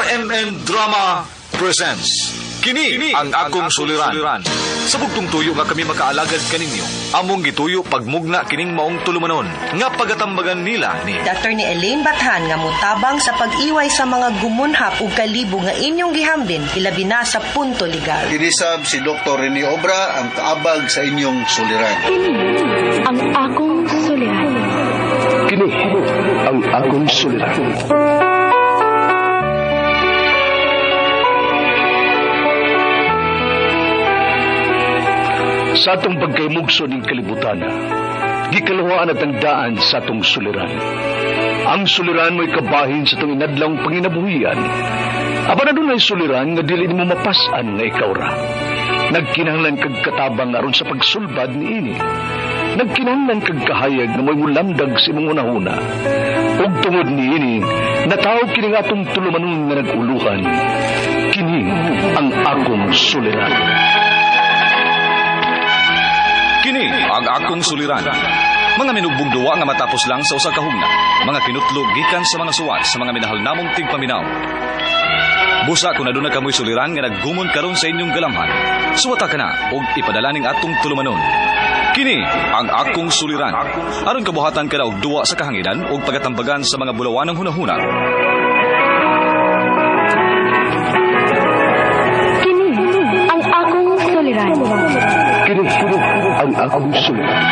RMN Drama presents Kini ang akong suliran. Sa bugtong tuyo nga kami makaalagad kaninyo. Among gituyo pagmugna kining maong tulumanon nga pagatambagan nila ni Dr. ni Elaine Bathan nga mutabang sa pag-iway sa mga gumunhap ug kalibo nga inyong gihambin ilabi na sa punto legal. Inisab si Dr. Rene Obra ang kaabag sa inyong suliran. Kini ang akong suliran. Kini ang akong suliran. Sa atong pagkaymugso ng kalibutan, gikalawaan at ang daan sa atong suliran. Ang suliran mo'y kabahin sa itong inadlang panginabuhian. Aba na doon ay suliran nga dili mo mapasan nga ikaw ra. Nagkinahanglan kag katabang aron sa pagsulbad ni ini. Nagkinahanglan kag kahayag na mo'y mulamdag sa imong unahuna. Ug tungod ni ini, natawag kini nga atong tulumanon nga naguluhan. Kini ang akong suliran. Kini ang akong suliran. Mga minugbong duwa nga matapos lang sa usa ka hugna. Mga kinutlog gikan sa mga suwat sa mga minahal namong tigpaminaw. Busa kung aduna kamoy suliran nga naggumon karon sa inyong galamhan. Suwata ka na ug ipadala ning atong tulumanon. Kini ang akong suliran. Aron kabuhatan ka na og duwa sa kahanginan ug pagatambagan sa mga bulawanang hunahuna. Kini ang akong suliran. Kini ang akong suliran.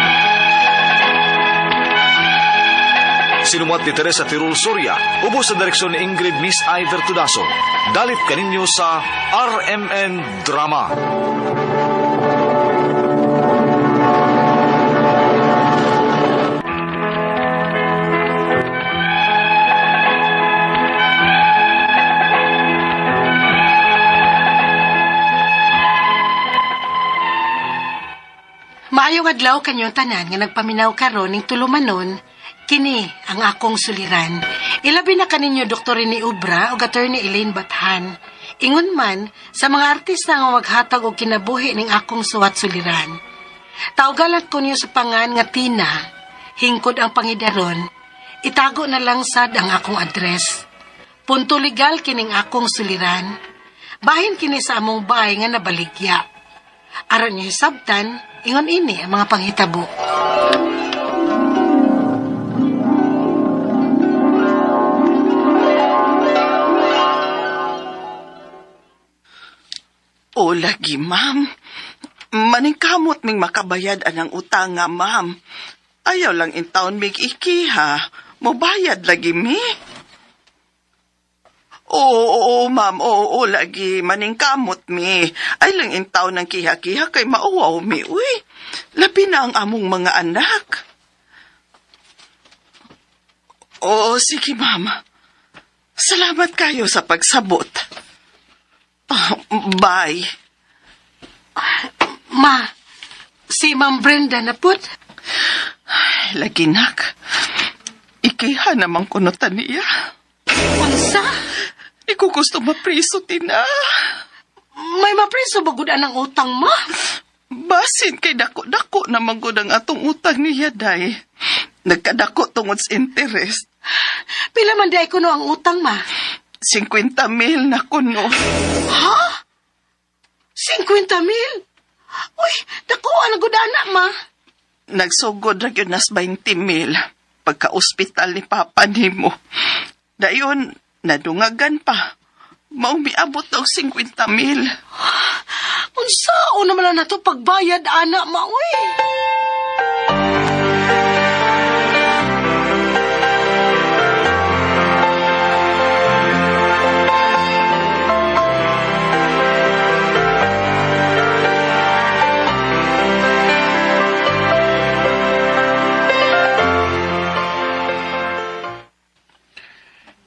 Sinumat ni Teresa Tirul Soria, ubos sa direksyon ni Ingrid Miss Iver Tudaso. Dalit kaninyo sa RMN Drama. Maayong adlaw kanyong tanan nga nagpaminaw karon ning tulumanon, kini ang akong suliran. Ilabi na kaninyo Dr. Rene Obra o Attorney Elaine Bathan. Ingon man sa mga artista nga maghatag og kinabuhi ning akong suwat suliran. Tawgalan ko niyo sa pangan nga Tina, hingkod ang pangidaron, itago na lang sad ang akong address. Punto legal kining akong suliran. Bahin kini sa among bahay nga nabaligya. Aron niyo hisabtan, ingon ini ang mga panghitabo. O lagi, ma'am. Maningkamot ming makabayad anang utang nga, ma'am. Ayaw lang in taon mig iki, ha? Mobayad lagi mi. Oo, ma'am. Oo, lagi. Maningkamot mi. Ay lang in taon ng kiha-kiha kay mauwaw mi. Uy, labi na ang among mga anak. Oo, sige, ma'am. Salamat kayo sa pagsabot. Bye. Ma, si Ma'am Brenda na put. Lagi, nak. Ikiha naman kunutan niya. Unsa? Di ko gusto mapriso, Tina. May mapriso ba gud anang utang, ma? Basin kay dako-dako naman gud ang atong utang niya, day. Nagkadako tungod sa interest. Pila man di ay kuno ang utang, ma? 50,000 na kuno. Ha? 50,000? Uy, dakuha na gud ana, ma. Nagsugod ra gyud nas 20,000 pagka-ospital ni Papa nimo. Dayon, nadungagan pa. Mao miabot og 50,000. Unsa o naman na to pagbayad, ana, ma, uy.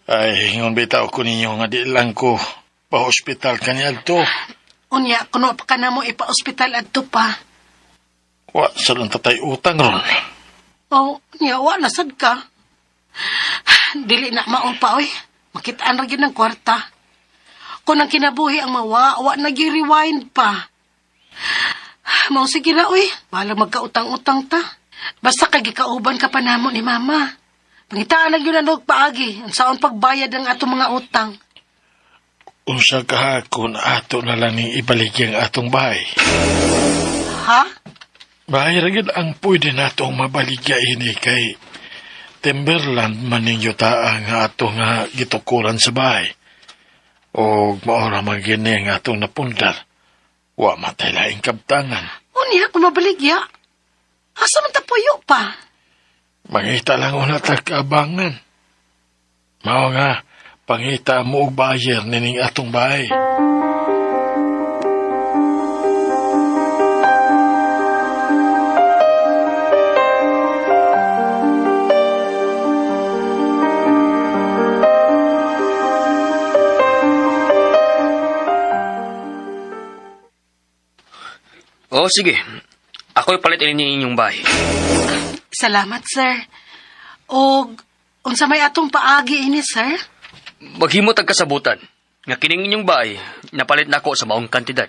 Ay, ngon bitaw ko ninyo nga di lang ko pa-hospital kanya to. Unya, kuno pa ka na mo ipa-ospital adto pa. Wa, sa lang tatay utang ron. Oh, unya, wala sad ka. Dili na maon pa, oy. Makitaan ra gyud ng kwarta. Kung ang kinabuhi ang mawa, wa nag-rewind pa. Mao sige na, oy. Bahala magkautang-utang ta. Basta kay gikauban ka pa namo ni mama. Pangitaan lang yun ang paagi. Ang saon pagbayad ng atong mga utang. unsa kahakon ato na lang ning ibaligya ang atong bahay. Ha? Bahay ra gyud ang pwede natong mabaligya ini kay timberland man ninyo taa nga ato nga gitukuran sa bahay. O maora man gini nga atong napundar. Wa matay laing kabtangan. Unya kung mabaligya. Asa man tapuyo pa? Mangita lang una tag-abangan. Mao nga, pangita mo og bayer nining atong bahay. Oo, sige. Ako'y palit ini inyong bahay. Salamat, sir. Og, unsa may atong paagi ini, sir? Maghimo tag kasabutan. Nga kining inyong bahay, napalit nako sa maong kantidad.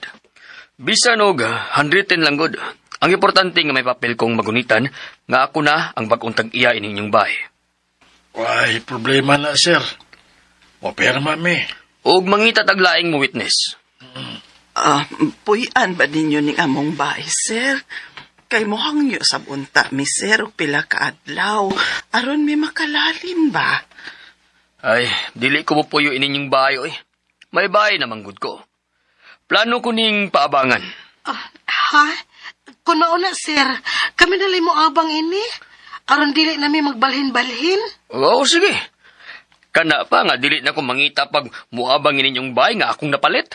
Bisan og 110 lang gud. Ang importante nga may papel kong magunitan nga ako na ang bagong tag-iya ini inyong bahay. Why, problema na, sir. Mopirma mi. Og mangita taglaing mo witness. Puyan ba ninyo ning among bahay, sir? Kay mohang nyo sa bunta, mi sir, og pila ka adlaw. Aron mi makalalim ba? Ay, dili ko mo puyo ininyong bahay, oy. May bahay naman gud ko. Plano ko ning paabangan. Ha? Kung nauna, sir, kami nalay mo abang ini. Aron dili namin magbalhin-balhin. Oo, sige. Kana pa nga, dili na ko mangita pag muabang ininyong bahay nga akong napalit.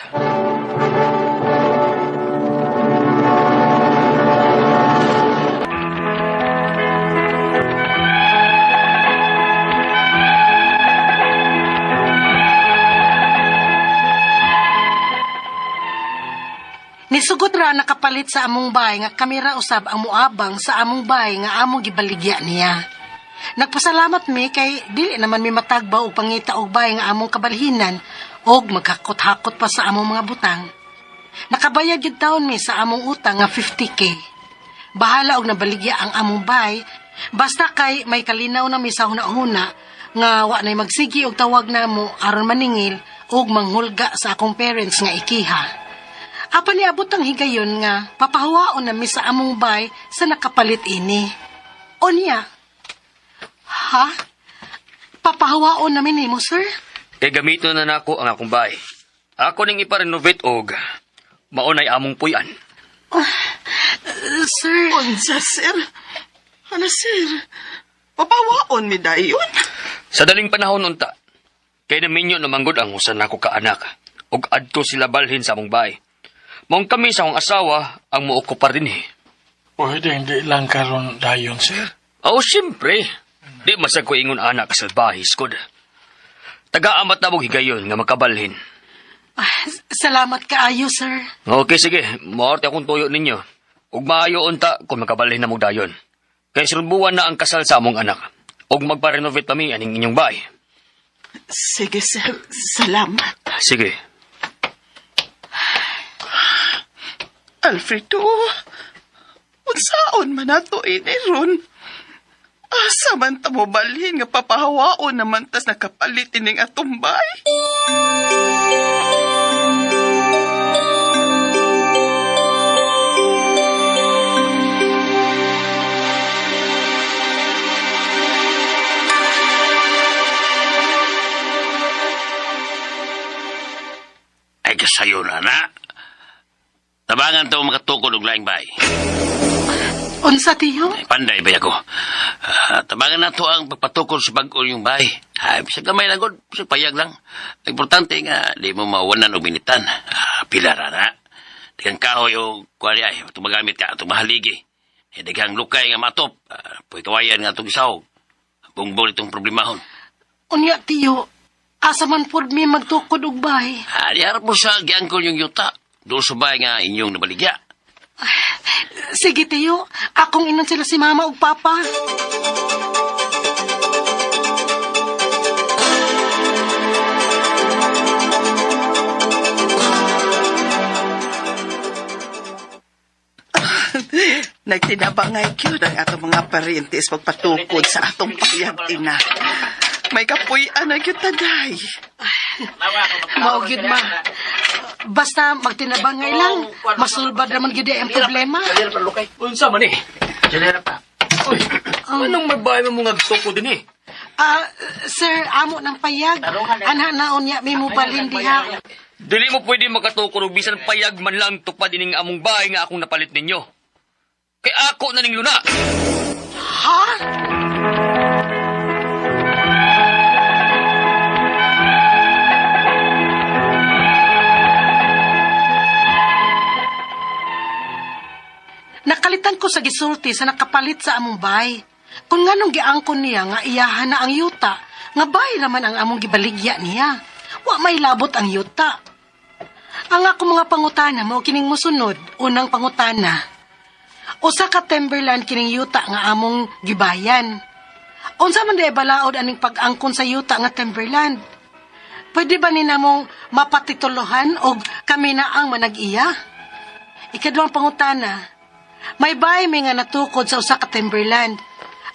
Nisugot ra nakapalit sa among bahay nga kamera usab ang muabang sa among bahay nga among gibaligya niya. Nagpasalamat mi kay dili naman mi matagbaw og pangita og bahay nga among kabalhinan og magkakot-hakot pa sa among mga butang. Nakabayad gyud taon mi sa among utang nga 50K. Bahala og nabaligya ang among bahay basta kay may kalinaw na mi sa hunahuna nga wa nay magsigi og tawag namo aron maningil og manghulga sa akong parents nga ikiha. Apa niabot ang higayon nga papahawaon na mi sa among bay sa nakapalit ini. O niya? Ha? Papahawaon namin ni mo, sir? Kay gamito na nako ang akong bahay. Ako ning ipa-renovate og maunay among puyan. Sir? Unsa, sir? Ano, sir? Papawaon mi dayon? Sa daling panahon unta, kay naminyo namanggod ang usan nako ka anak og adto sila balhin sa among bahay. Mong kami sa akong asawa ang muokupar din eh. Pwede hindi lang karon dayon, sir. Oo, siyempre. Di masag ko ingon anak sa bahis ko. Taga-amat na mong higayon nga makabalhin. Salamat kaayo, sir. Okay, sige. Maorte akong tuyo ninyo. Ug maayo unta kung makabalhin na mong dayon. Kaya sulbuwan na ang kasal sa among anak. Ug magpa-renovate kami aning inyong bahay. Sige, sir. Salamat. Sige. Alfredo, unsaon man nato ini ron? Asa man ta mo balhin nga papahawaon naman tas nakapalit ining atumbay? Ay kasayo na, anak. Tabangan to makatukod og laing bay. Unsa tiyo? Panday ba ako? Tabangan na to ang pagpatukod sa bag-o yung bay. Bisag gamay lang gud, bisag payag lang. Importante nga, di mo mawanan og minitan. Pila ra na. Digang kahoy o kwali ay, itong magamit ka, itong mahaligi. Digang lukay nga matop. Puy kawayan nga itong isahog. Bungbol itong problemahon. Unya tiyo, asa man pod mi magtukod og bahay. Di harap mo sa giangkol yung yuta. Doon sa bay nga inyong nabaligya. Sige tiyo, akong inon sila si mama ug papa. Nagtinabangay kyud ang atong mga parentes pagpatukod sa atong payag ina. May kapuy-an na kyud taday. Maugid ma. Basta magtinabangay lang, masulbad naman gid ang problema. Unsa man eh? Jalera pa. Uy, anong magbahay mo mga gusto ko din eh? Sir, amo ng payag. Ana naon niya mi mo balhin diha. Dili mo pwede makatukod og bisan payag man lang tupad ining among bahay nga akong napalit ninyo. Kay ako na ning luna. Ha? Nakalitan ko sa gisulti sa nakapalit sa among bahay. Kung nganong giangkon niya nga iyahan na ang yuta, nga bahay naman ang among gibaligya niya. Wa may labot ang yuta. Ang ako mga pangutana mo kining mosunod, unang pangutana. Usa ka timberland kining yuta nga among gibayan. Unsa man day balaod aning pag-angkon sa yuta nga timberland? Pwede ba ni namong mapatitulohan og kami na ang manag-iya? Ikaduhang pangutana. May bay may nga natukod sa usa ka timberland.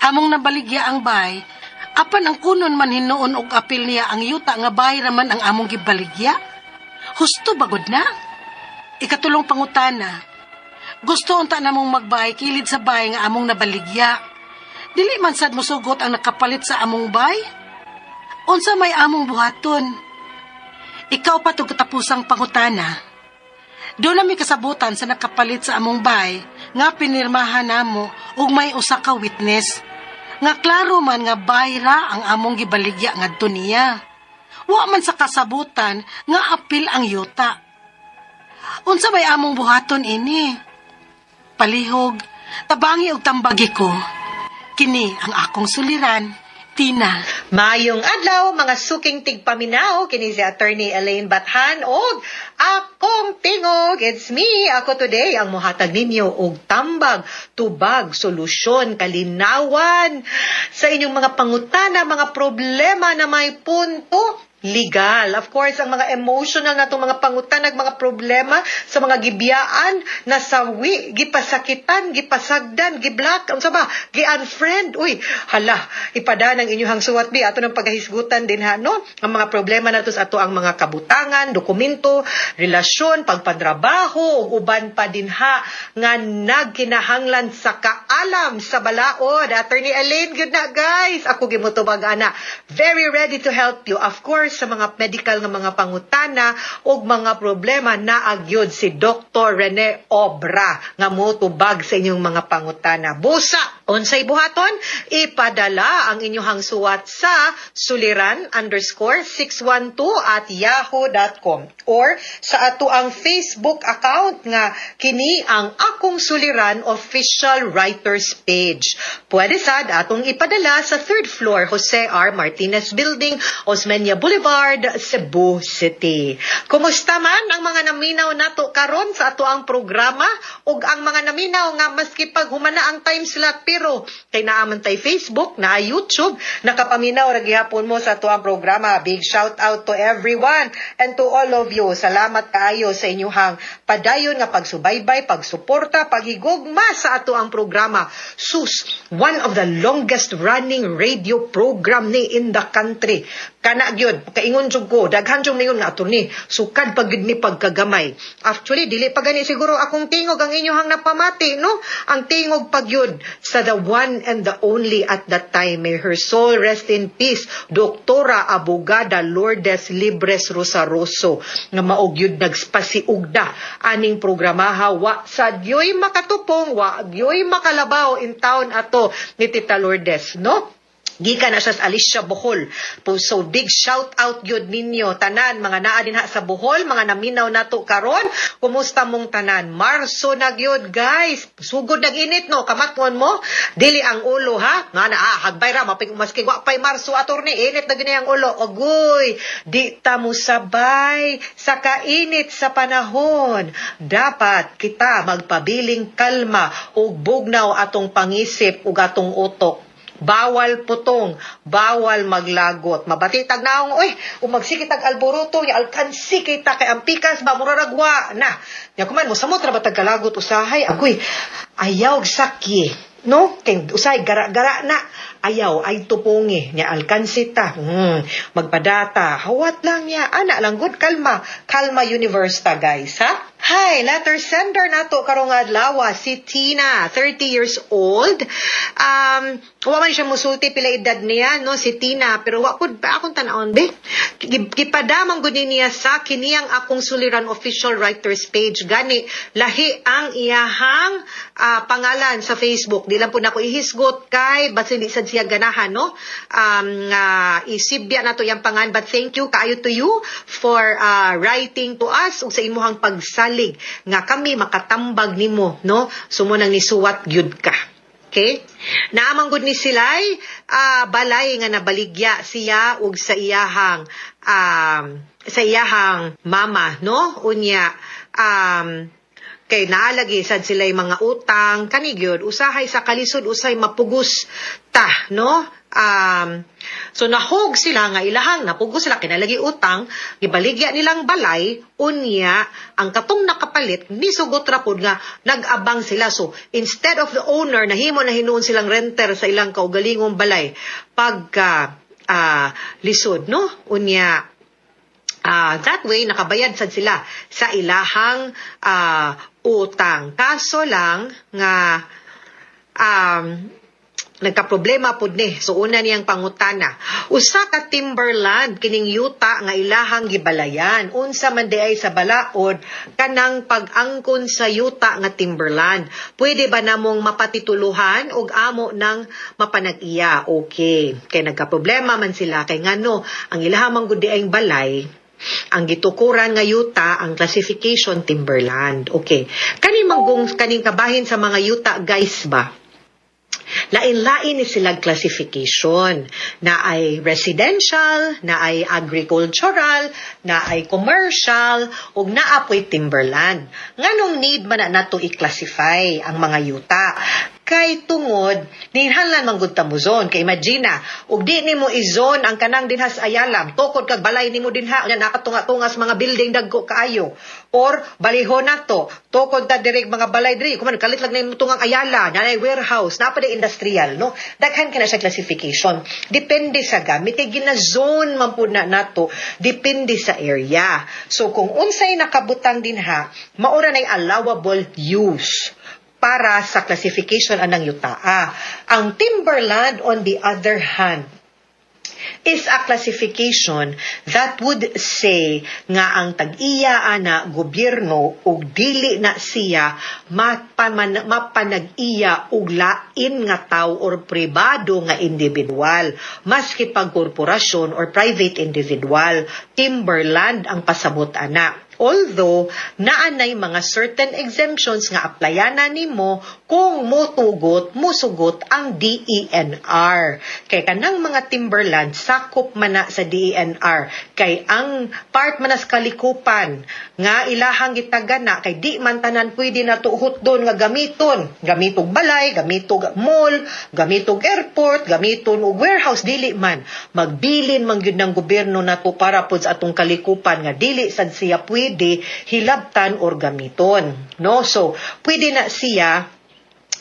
Among nabaligya ang bay, apan ang kunon man hinuon og apil niya ang yuta nga bay raman ang among gibaligya. Husto bagod na. Ikatulong pangutana. Gusto unta namong magbay kilid sa bay nga among nabaligya. Dili man sad mosugot ang nakapalit sa among bay. Unsa may among buhaton? Ikaw pa tug katapusang pangutana. Doon nami kasabutan sa nakapalit sa among bay nga pinirmahan namo ug may usa ka witness nga klaro man nga bayra ang among gibaligya ngadto niya. Wa man sa kasabutan nga apil ang yuta. Unsa may among buhaton ini? Palihog, tabangi og tambagi ko. Kini ang akong suliran, Tina. Mayong adlaw, mga suking tigpaminaw, kini si Attorney Elaine Bathan, og akong tingog, it's me, ako today, ang muhatag ninyo og tambag, tubag, solusyon, kalinawan, sa inyong mga pangutana, mga problema na may punto, legal. Of course, ang mga emotional na itong mga pangutanag, mga problema sa mga gibiyaan, nasawi, gipasakitan, gipasagdan, giblock, ang saba, gi-unfriend. Uy, hala, ipadan ang inyong suwat bi, ato ng paghahisgutan din ha, no? Ang mga problema na to sa ato ang mga kabutangan, dokumento, relasyon, pagpatrabaho, uban pa din ha, nga nagkinahanglan sa kaalam sa balaod. Attorney Elaine, good na guys. Ako gimutubag ana. Very ready to help you. Of course, sa mga medical nga mga pangutana o mga problema na agyod si Dr. Rene Obra nga motubag sa inyong mga pangutana. Busa, unsay buhaton? Ipadala ang inyong suwat sa suliran_612@yahoo.com or sa ato ang Facebook account nga kini ang Akong Suliran Official Writers Page. Pwede sad atong ipadala sa 3rd floor Jose R. Martinez Building, Osmeña Boulevard, Cebu City. Kumusta man ang mga naminaw nato karon sa ato ang programa ug ang mga naminaw nga maski pag humana ang time slot pero kay naaman tay Facebook, na YouTube, nakapaminaw ra gihapon mo sa ato ang programa. Big shout out to everyone and to all of you. Salamat kaayo sa inyong padayon nga pagsubaybay, pagsuporta, paghigugma sa ato ang programa. Sus, one of the longest running radio program ni in the country. Kana gyud kaingon jud ko, daghan jud mingon nga attorney, sukad pag ni pagkagamay. Actually dili pa gani siguro akong tingog ang inyong napamati, no? Ang tingog pagyud sa the one and the only at that time, may her soul rest in peace, Doktora Abogada Lourdes Libres Rosaroso, nga maugyud nagspasiugda aning programaha, wa sadyoy makatupong, wa gyoy makalabaw in town ato ni Tita Lourdes, no? Gikan na siya sa Alicia, Bohol. So big shout out yun ninyo tanan mga naa din ha sa Bohol, mga naminaw nato karon. Kumusta mong tanan? Marso na gyud guys. Sugod nag init no, kamatwon mo. Dili ang ulo ha. Nga na hagbay ra mapig maski wa pay Marso attorney, init na gini ang ulo. Ogoy, di ta mo sabay sa kainit sa panahon. Dapat kita magpabiling kalma ug bugnaw atong pangisip ug atong utok. Bawal putong, bawal maglagot. Mabatitag naong, uy, umagsikitag alboruto, ya alkansi kita kay ampikas, ba muraragwa na. Ya kuman mo, samot ra batag kalagot usahay, agoy, ayaw sakye. No? Kay usay gara-gara na. Ayaw ay tupungi nya alkansita. Magpadata. Hawat lang ya. Ana lang good kalma. Kalma universe ta guys, ha? Hi, letter sender nato karong adlaw si Tina, 30 years old. Wa man siya musulti pila edad niya, no, si Tina, pero wa pud pa akong tan-aon be. Gipadamang gud niya sa kiniyang akong suliran official writers page gani lahi ang iyahang pangalan sa Facebook. Di lang po nako ihisgot kay basin di sad siya ganahan, no. Isibya nato yang pangan, but thank you kaayo to you for writing to us ug sa imuhang pagsalig nga kami makatambag nimo, no. Sumo nang nisuwat gyud ka. Okay? Naamang gud ni silay balay nga nabaligya siya ug sa iyahang mama, no. Unya kay naalagi sad sila'y mga utang kani gyud usahay sa kalisod usay mapugos ta, no. So nahog sila nga ilahang napugos sila kinalagi utang, gibaligya nilang balay, unya ang katong nakapalit nisugot ra pud nga nag-abang sila. So instead of the owner nahimo na hinuon silang renter sa ilang kaugalingong balay pagka lisod, no. Unya that way nakabayad sad sila sa ilahang utang. Kaso lang nga nagkaproblema pud ni. So una niyang pangutana, usa ka timberland kining yuta nga ilahang gibalayan. Unsa man di ay sa balaod kanang pag-angkon sa yuta nga timberland. Pwede ba namong mapatituluhan og amo nang mapanag-iya? Okay. Kay nagkaproblema man sila kay ngano ang ilahang gud di ay balay. Ang gitukuran nga yuta ang classification timberland. Okay. Kaning kabahin sa mga yuta guys ba? Lain-lain ni silang classification. Na ay residential, na ay agricultural, na ay commercial, ug naapoy timberland. Nganong need man na nato i-classify ang mga yuta? Kay tungod, dinhalan man gud ta mo zone. Kay imagine ug di nimo i-zone ang kanang dinhas Ayalam, tukod kag balay nimo dinha, nya nakatunga-tungas mga building dagko kaayo. Or balihon nato, tukod ta direk mga balay diri, kuman kalit lang nimo tungang Ayala, nanay warehouse, napa di industrial, no. Daghan kana sa classification. Depende sa gamit kay gina-zone man pud na nato, depende sa area. So kung unsay nakabutang dinha, maura nay allowable use para sa classification anang yutaa. Ang timberland, on the other hand, is a classification that would say nga ang tag-iya na gobyerno ug dili na siya mapanag-iya ug lain nga tao or pribado nga individual, maski pag korporasyon or private individual. Timberland ang pasabot ana. Although, naanay mga certain exemptions nga applyanan nimo kung musugot ang DENR. Kay kanang mga timberland, sakop man na sa DENR. Kay ang part man sa kalikupan nga ilahang gitagana, kay di man tanan pwede na tuhot doon nga gamiton. Gamitog balay, gamitog mall, gamitog airport, gamiton og warehouse, dili man. Magbilin man gyud ng gobyerno nato para pud sa atong kalikupan nga dili sad siya pwede hilabtan or gamiton, no. So pwede na siya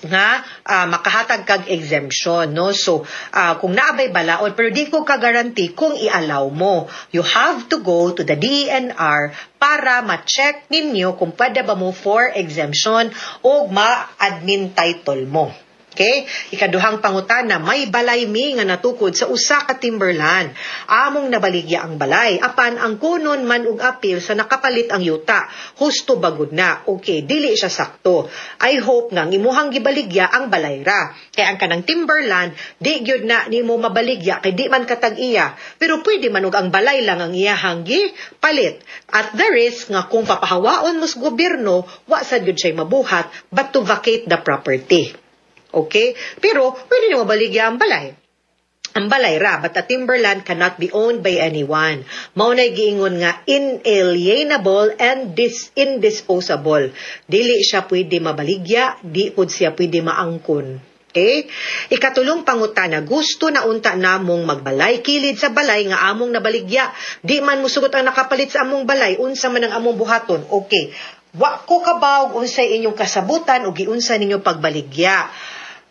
nga makahatag kag exemption, no. So kung naabay balaod pero di ko ka-guarantee kung i-allow mo, you have to go to the DENR para ma-check ninyo kung pwede ba mo for exemption o ma-admin title mo. Okay? Ikaduhang pangutana, may balay mi nga natukod sa usa ka timberland. Among nabaligya ang balay. Apan ang kunon man ug appeal sa nakapalit ang yuta. Husto bagud na. Okay, dili siya sakto. I hope nga imuhang gibaligya ang balay ra. Kaya ang kanang timberland, di gyud na nimo mabaligya kay di man katag-iya. Pero pwede man ug ang balay lang ang iyahang gipalit. At the risk nga kung papahawaon mo sa gobyerno, wa sad gyud siya mabuhat but to vacate the property. Okay? Pero, pwede nyo mabaligya ang balay. Ang balay ra, but a timberland cannot be owned by anyone. Maunay giingon nga inalienable and indisposable. Dili siya pwede mabaligya, di pud siya pwede maangkon. Okay? Ikatulong pangutana, gusto na unta namong magbalay, kilid sa balay nga among nabaligya. Di man musugot ang nakapalit sa among balay, unsa man ang among buhaton. Okay. Wa ko kabaw unsay inyong kasabutan o giunsa ninyo pagbaligya.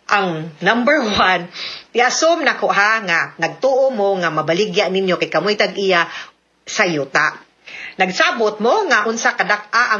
ang number one, i-assume na ko ha nga nagtuo mo nga mabaligya ninyo kay kamoy tag-iya sa yuta. Nagsabot mo nga unsa kadak-a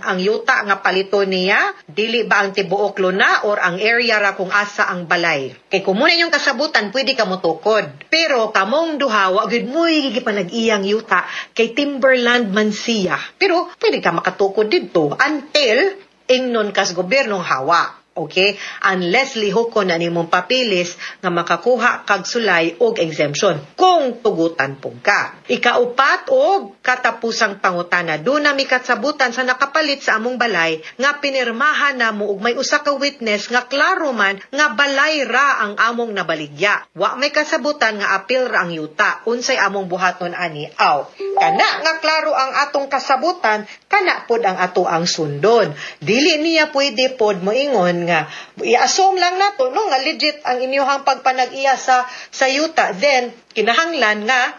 ang yuta nga palito niya, dili ba ang tibuok luna or ang area ra kung asa ang balay. Kay kung muna yung kasabutan, pwede ka mutukod. Pero kamong duha, wa gyud mo gigipanag-iyang yuta kay timberland man siya. Pero pwede ka makatukod didto until ingnon kas gobyernong hawa. Okay? Unless lihokon na nimong papilis nga makakuha kag sulay og exemption kung tugutan pug ka. Ikaupat og katapusang pangutana, do na mi katsabutan sa nakapalit sa among balay nga pinirmahan na mo og may usa ka witness nga klaro man nga balay ra ang among nabaligya. Wa may kasabutan nga apil ra ang yuta. Unsay among buhaton ani? Aw, kana nga klaro ang atong kasabutan, kana pod ang ato ang sundon. Dili niya pwede pod moingon nga i-assume lang nato no nga legit ang inyong pagpanag-iya sa yuta, then kinahanglan nga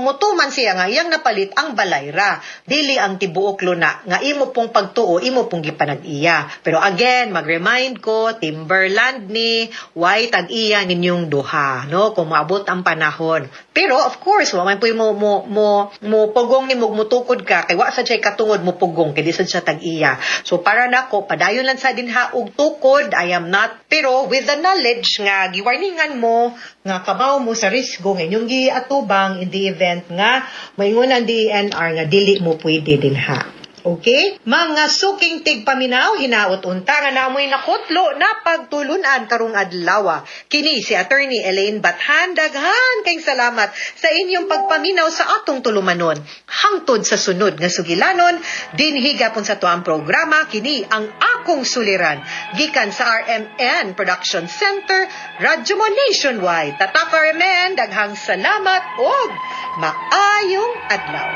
mutuman siya nga iyang napalit ang balayra, dili ang tibuok luna nga imo pong pagtuo, imo pong gipanag-iya. Pero again, mag-remind ko, timberland ni why tag-iya ninyong duha, no, kung maabot ang panahon. Pero of course, wa man puy mo pugong ni mutukod ka kay wa sa jay katungod mo pugong kay di sad siya tag-iya. So para nako padayon lang sa dinha og tukod, I am not, pero with the knowledge nga giwarningan mo nga kabaw mo sa risgo nga inyong giatubang in the event nga maingon ang DNR nga dili mo pwede dinha. Okay? Mga suking tigpaminaw, hinaot unta nga namoy nakutlo na pagtulunan karong adlaw. Kini si Attorney Elaine Bathan, daghan kayong salamat sa inyong pagpaminaw sa atong tulumanon. Hangtod sa sunod nga sugilanon, dinhi gapon sa tuang programa, kini ang akong suliran. Gikan sa RMN Production Center, Radyo Mo Nationwide. Tatak RMN, daghang salamat o maayong adlaw.